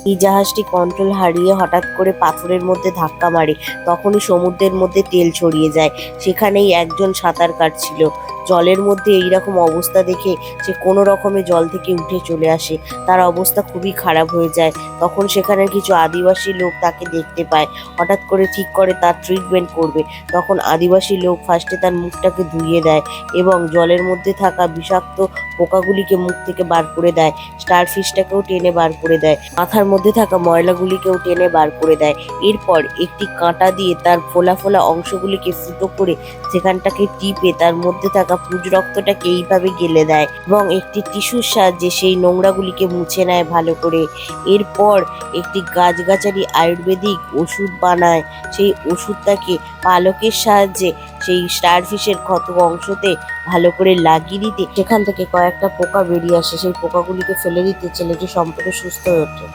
এই জাহাজটি কন্ট্রোল হারিয়ে হঠাৎ করে পাথরের মধ্যে ধাক্কা মারে। তখনই সমুদ্রের মধ্যে তেল ছড়িয়ে যায়। সেখানেই একজন সাঁতার কাটছিল। জলের মধ্যে এইরকম অবস্থা দেখে সে কোনো রকমে জল থেকে উঠে চলে আসে। তার অবস্থা খুবই খারাপ হয়ে যায়। তখন সেখানের কিছু আদিবাসী লোক তাকে দেখতে পায়। হঠাৎ করে ঠিক করে তার ট্রিটমেন্ট করবে। তখন আদিবাসী লোক ফার্স্টে তার মুখটাকে ধুইয়ে দেয় এবং জলের মধ্যে থাকা বিষাক্ত পোকাগুলিকে মুখ থেকে বার করে দেয়। স্টারফিশটাকেও টেনে বার করে দেয়। মাথার মধ্যে থাকা ময়লাগুলিকেও টেনে বার করে দেয়। এরপর একটি কাঁটা দিয়ে তার ফোলা ফোলা অংশগুলিকে ফুটো করে সেখানটাকে টিপে তার মধ্যে থাকা পুজ রক্তটাকে এইভাবে গেলে দেয় এবং একটি টিস্যুর সাহায্যে সেই নোংরাগুলিকে মুছে নেয় ভালো করে। এরপর একটি গাছগাছালি আয়ুর্বেদিক ওষুধ বানায়। সেই ওষুধটাকে পালকের সাহায্যে সেই স্টারফিশের ক্ষত অংশতে ভালো করে লাগিয়ে দিতে সেখান থেকে কয়েকটা পোকা বেরিয়ে আসে। সেই পোকাগুলিকে ফেলে দিতে ছেলেটি সম্পূর্ণ সুস্থ হয়ে ওঠে।